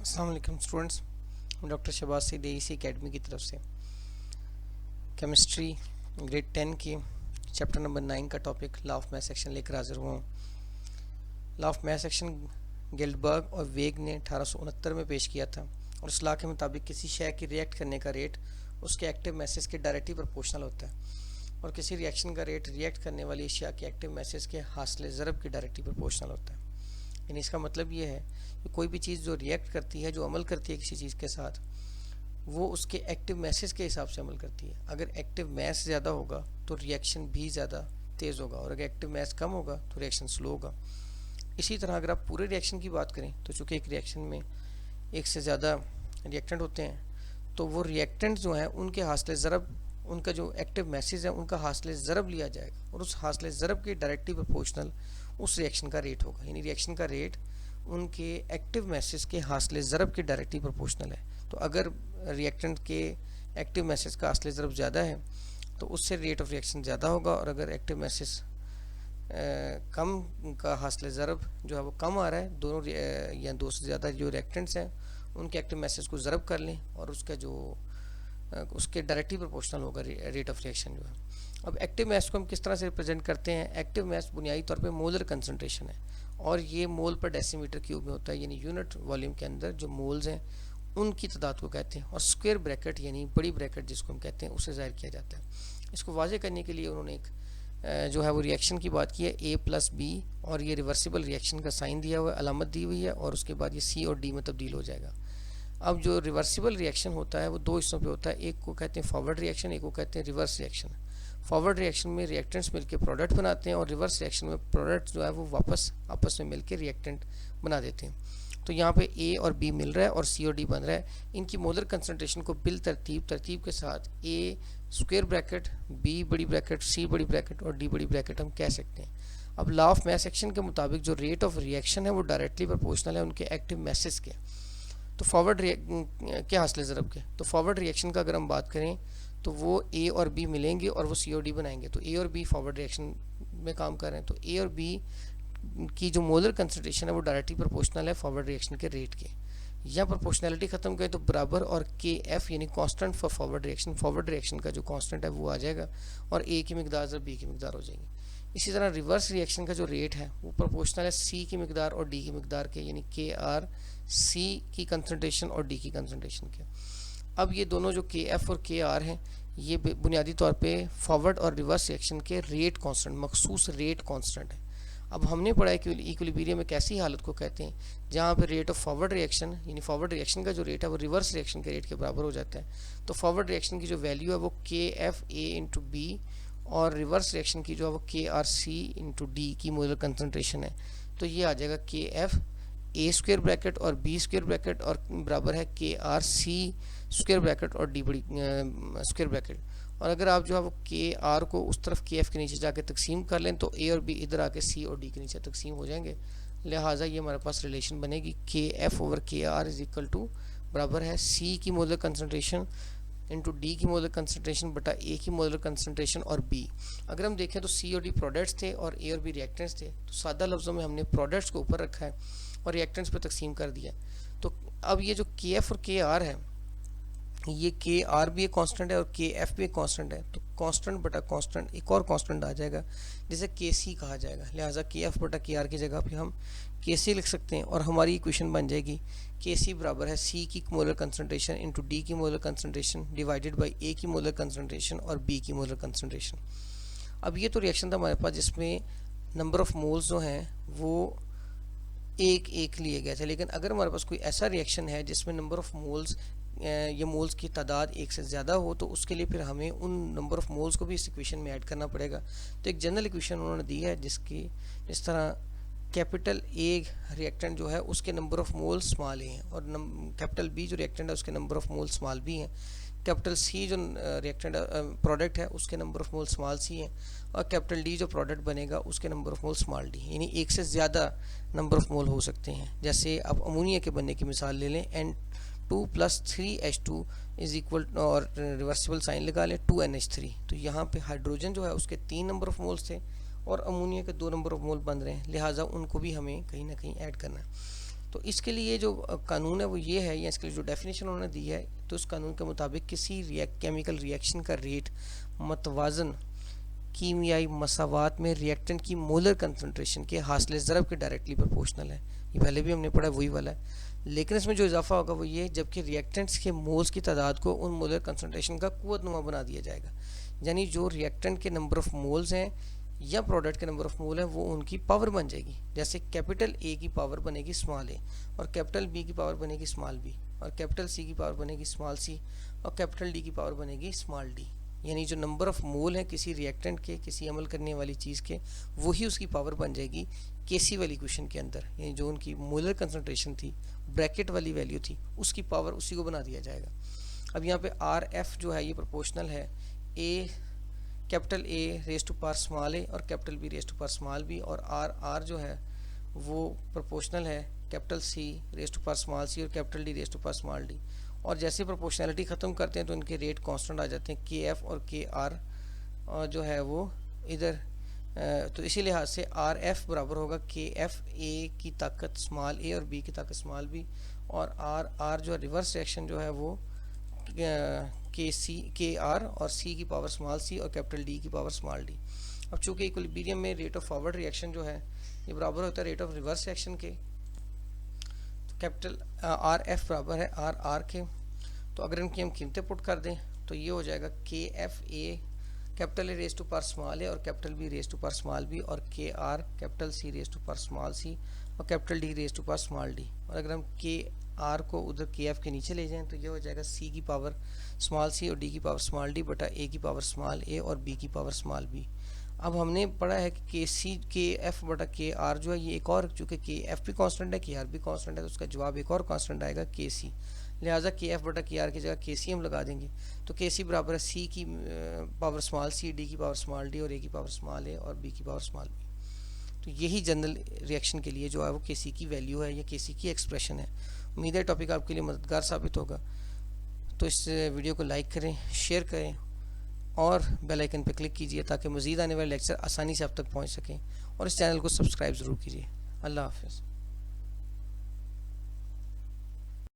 अस्सलाम वालेकुम स्टूडेंट्स, मैं डॉक्टर शहबाज सईद एईसी एकेडमी की तरफ से केमिस्ट्री ग्रेड 10 की चैप्टर नंबर 9 का topic law of math section लेकर हाजिर हुआ हूँ। लॉ ऑफ मैथ सेक्शन गिल्डबर्ग और वेग ने 1869 में पेश किया था और इस लॉ के मुताबिक किसी शय की रिएक्ट करने का रेट उसके एक्टिव मैसेज के डायरेक्टली प्रोपोर्शनल होता है और किसी रिएक्शन का रेट रिएक्ट करने वाली अशिया के एक्टिव मैसेज के हासिल ज़रब के डायरेक्टली प्रोपोर्शनल होता है। यानी इसका मतलब ये है कि कोई भी चीज़ जो रिएक्ट करती है, जो अमल करती है किसी चीज़ के साथ, वो उसके एक्टिव मैसेज के हिसाब से अमल करती है। अगर एक्टिव मैस ज़्यादा होगा तो रिएक्शन भी ज़्यादा तेज़ होगा और अगर एक्टिव मैस कम होगा तो रिएक्शन स्लो होगा। इसी तरह अगर आप पूरे रिएक्शन की बात करें तो चूँकि एक रिएक्शन में एक से ज़्यादा रिएक्टेंट होते हैं तो वो रिएक्टेंट जो हैं उनके हासिल ज़रब, उनका जो एक्टिव मैसेज है उनका हासिल ज़रब लिया जाएगा और उस हासिल ज़रब के डायरेक्टली प्रोपोर्शनल उस रिएक्शन का रेट होगा। यानी रिएक्शन का रेट उनके एक्टिव मैसेज के हासिल ज़रब के डायरेक्टली प्रोपोर्शनल है। तो अगर रिएक्टेंट के एक्टिव मैसेज का हासिल ज़रब ज़्यादा है तो उससे रेट ऑफ रिएक्शन ज़्यादा होगा और अगर एक्टिव मैसेज कम का हासिल ज़रब जो है वो कम आ रहा है, दोनों या दो से ज़्यादा जो रिएक्टेंट्स हैं उनके एक्टिव मैसेज को ज़रब कर लें और उसका जो उसके डायरेक्टली प्रोपोर्शनल होगा रेट ऑफ रिएक्शन जो है। अब एक्टिव मैस को हम किस तरह से रिप्रेजेंट करते हैं? एक्टिव मैस बुनियादी तौर पे मोलर कंसंट्रेशन है और ये मोल पर डेसीमीटर क्यूब में होता है, यानी यूनिट वॉल्यूम के अंदर जो मोल्स हैं उनकी तादाद को कहते हैं और स्क्वायर ब्रैकेट यानी बड़ी ब्रैकेट जिसको हम कहते हैं उसे ज़ाहिर किया जाता है। इसको वाज़ेह करने के लिए उन्होंने एक जो है वो रिएक्शन की बात की है A+B और ये रिवर्सिबल रिएक्शन का साइन दिया हुआ है, अलामत दी हुई है और उसके बाद ये C और D में तब्दील हो जाएगा। अब जो रिवर्सिबल रिएक्शन होता है वो दो हिस्सों पे होता है, एक को कहते हैं फॉरवर्ड रिएक्शन, एक को कहते हैं रिवर्स रिएक्शन। फॉरवर्ड रिएक्शन में रिएक्टेंट्स मिलकर प्रोडक्ट बनाते हैं और रिवर्स रिएक्शन में प्रोडक्ट जो है वो वापस आपस में मिलकर रिएक्टेंट बना देते हैं। तो यहाँ पे A और B मिल रहा है और C और D बन रहा है। इनकी मोलर कंसंट्रेशन को बिल तरतीब के साथ A स्क्वायर ब्रैकेट, B बड़ी ब्रैकेट, C बड़ी ब्रैकेट और D बड़ी ब्रैकेट हम कह सकते हैं। अब लॉ ऑफ मैथ सेक्शन के मुताबिक जो रेट ऑफ रिएक्शन है वो डायरेक्टली प्रोपोर्शनल है उनके एक्टिव मैसेज के। तो फॉरवर्ड क्या हासिल ज़रब के, तो फॉरवर्ड रिएक्शन का अगर हम बात करें तो वो A और B मिलेंगे और वो C और D बनाएंगे। तो A और B फॉरवर्ड रिएक्शन में काम कर रहे हैं तो A और B की जो मोलर कंसंट्रेशन है वो डायरेक्टली प्रोपोर्शनल है फॉरवर्ड रिएक्शन के रेट के। या प्रोपोर्शनैलिटी खत्म करें तो बराबर और KF यानी कांस्टेंट फॉर फॉरवर्ड रिएक्शन का जो कांस्टेंट है वो आ जाएगा और A की मिकदार से B की मिकदार हो जाएगी। इसी तरह रिवर्स रिएक्शन का जो रेट है वो प्रोपोर्शनल है C की मिकदार और D की मिकदार के, यानी KR C की कंसंट्रेशन और D की कंसंट्रेशन के। अब ये दोनों जो KF और KR हैं ये बुनियादी तौर पे फॉरवर्ड और रिवर्स रिएक्शन के रेट कांस्टेंट, मखसूस रेट कांस्टेंट है। अब हमने पढ़ा है कि इक्विलिब्रियम में कैसी हालत को कहते हैं जहाँ पे रेट ऑफ फॉरवर्ड रिएक्शन यानी फॉरवर्ड रिएक्शन का जो रेट है वो रिवर्स रिएक्शन के रेट के बराबर हो जाता है। तो फॉरवर्ड रिएक्शन की जो वैल्यू है वो KFA इंटू B और रिवर्स रिएक्शन की जो है वो KRC इंटू D की मोलर कंसंट्रेशन है। तो ये आ जाएगा KF A स्क्वायर ब्रैकेट और B स्क्वायर ब्रैकेट और बराबर है KRC स्क्वायर ब्रैकेट और D बड़ी स्क्वायर ब्रैकेट। और अगर आप जो है वो KR को उस तरफ KF के नीचे जाके तकसीम कर लें तो A और B इधर आके C और D के नीचे तकसीम हो जाएंगे। लिहाजा ये हमारे पास रिलेशन बनेगी KF over KR is equal to बराबर है C की मोलर कंसंट्रेशन इंटू D की मोलर कंसंट्रेशन बटा A की मोलर कंसंट्रेशन और B। अगर हम देखें तो C और D प्रोडक्ट्स थे और A और B रिएक्टेंट्स थे, तो सादा लफ्ज़ों में हमने प्रोडक्ट्स को ऊपर रखा है और रिएक्टेंट्स पे तकसीम कर दिया। तो अब ये जो KF और KR है ये KR भी एक कांस्टेंट है और KF भी एक कांस्टेंट है, तो कांस्टेंट बटा कांस्टेंट एक और कांस्टेंट आ जाएगा जिसे KC कहा जाएगा। लिहाजा KF बटा KR की जगह पे हम KC लिख सकते हैं और हमारी इक्वेशन बन जाएगी KC बराबर है C की मोलर कंसंट्रेशन इंटू D की molar concentration divided by A की मोलर कंसंट्रेशन और B की मोलर कंसंट्रेशन। अब ये तो रिएक्शन था हमारे पास जिसमें नंबर ऑफ मोल्स जो हैं वो एक एक लिए गए थे, लेकिन अगर हमारे पास कोई ऐसा रिएक्शन है जिसमें नंबर ऑफ मोल्स ये मोल्स की तादाद एक से ज़्यादा हो तो उसके लिए फिर हमें उन नंबर ऑफ मोल्स को भी इस इक्वेशन में ऐड करना पड़ेगा। तो एक जनरल इक्वेशन उन्होंने दी है जिस तरह कैपिटल A रिएक्टेंट जो है उसके नंबर ऑफ मोल्स स्मॉल ए हैं और कैपिटल B जो रिएक्टेंट है उसके number of moles small B हैं। कैपिटल C जो रिएक्टेंट प्रोडक्ट है उसके number of mole small C हैं और कैपिटल D जो प्रोडक्ट बनेगा उसके number of mole small D, यानी एक से ज़्यादा नंबर ऑफ मोल हो सकते हैं। जैसे आप अमोनिया के बनने की मिसाल ले लें N2 + 3H2 इज इक्वल और रिवर्सिबल साइन लगा लें 2NH3। तो यहाँ पे हाइड्रोजन जो है उसके 3 नंबर ऑफ मोल्स थे और अमोनिया के 2 नंबर ऑफ मोल बन रहे हैं, लिहाजा उनको भी हमें कहीं ना कहीं ऐड करना है। तो इसके लिए जो कानून है वो ये है, या इसके लिए जो डेफिनेशन उन्होंने दी है, तो उस कानून के मुताबिक किसी केमिकल रिएक्शन का रेट मतवाजन कीमियाई मसावात में रिएक्टेंट की मोलर कंसंट्रेशन के हासिल ज़रब के डायरेक्टली प्रोपोर्शनल है। ये पहले भी हमने पढ़ा, वही वाला है, लेकिन इसमें जो इजाफा होगा वो ये, जबकि रिएक्टेंट्स के मोल्स की तादाद को उन मोलर कंसंट्रेशन का कुव्वतनुमा बना दिया जाएगा। यानी जो रिएक्टेंट के नंबर ऑफ मोल्स हैं या प्रोडक्ट के नंबर ऑफ मोल है वो उनकी पावर बन जाएगी। जैसे कैपिटल ए की पावर बनेगी स्मॉल ए, और कैपिटल बी की पावर बनेगी स्मॉल बी, और कैपिटल सी की पावर बनेगी स्मॉल सी, और कैपिटल डी की पावर बनेगी स्मॉल डी। यानी जो नंबर ऑफ मोल है किसी रिएक्टेंट के, किसी अमल करने वाली चीज़ के, वही उसकी पावर बन जाएगी केसी वाली क्वेश्चन के अंदर। यानी जो उनकी मोलर कंसंट्रेशन थी, ब्रैकेट वाली वैल्यू थी, उसकी पावर उसी को बना दिया जाएगा। अब यहाँ पे आर एफ जो है ये प्रोपोर्शनल है A capital A raise to power small a और capital B raise to power small b, और आर जो है वो प्रोपोर्शनल है capital C raise to power small c और capital D raise to power small d. और जैसे proportionality ख़त्म करते हैं तो इनके रेट कांस्टेंट आ जाते हैं, के एफ और के आर जो है वो इधर, तो इसी लिहाज से आर एफ बराबर होगा के एफ, ए की ताकत स्मॉल ए और बी की ताकत स्मॉल बी, और आर जो है रिवर्स रिएक्शन जो है वो के सी के आर और सी की पावर स्मॉल सी और कैपिटल डी की पावर स्मॉल डी। अब चूंकि इक्विलिब्रियम में रेट ऑफ फॉरवर्ड रिएक्शन जो है ये बराबर होता है रेट ऑफ रिवर्स रिएक्शन के, तो कैपिटल आर एफ बराबर है आर आर के। तो अगर इनकी हम कीमतें पुट कर दें तो ये हो जाएगा k f A capital A raise to power small a और capital B raise to power small b, और k r capital C raise to power small c और capital D raise to power small d. और अगर हम के are को उधर के एफ के नीचे ले जाएं तो ये हो जाएगा सी की पावर स्मॉल सी और डी की पावर स्मॉल डी बटा ए की पावर स्मॉल ए और बी की पावर स्मॉल बी। अब हमने पढ़ा है कि के एफ बटा के आर जो है ये एक और, चूँकि के एफ भी कांस्टेंट है के आर भी कांस्टेंट है, तो उसका जवाब एक और कांस्टेंट आएगा के सी। लिहाजा के एफ बटा के आर की जगह के सी हम लगा देंगे, तो के सी बराबर है सी की पावर स्मॉल सी, डी की पावर स्मॉल डी और ए की पावर स्मॉल ए और बी की पावर स्मॉल बी। तो यही जनरल रिएक्शन के लिए जो है वो के सी की वैल्यू है या के सी की एक्सप्रेशन है। उम्मीद है टॉपिक आपके लिए मददगार साबित होगा। तो इस वीडियो को लाइक करें, शेयर करें और बेल आइकन पर क्लिक कीजिए ताकि मज़ीद आने वाले लेक्चर आसानी से आप तक पहुंच सकें, और इस चैनल को सब्सक्राइब ज़रूर कीजिए। अल्लाह हाफ़िज़।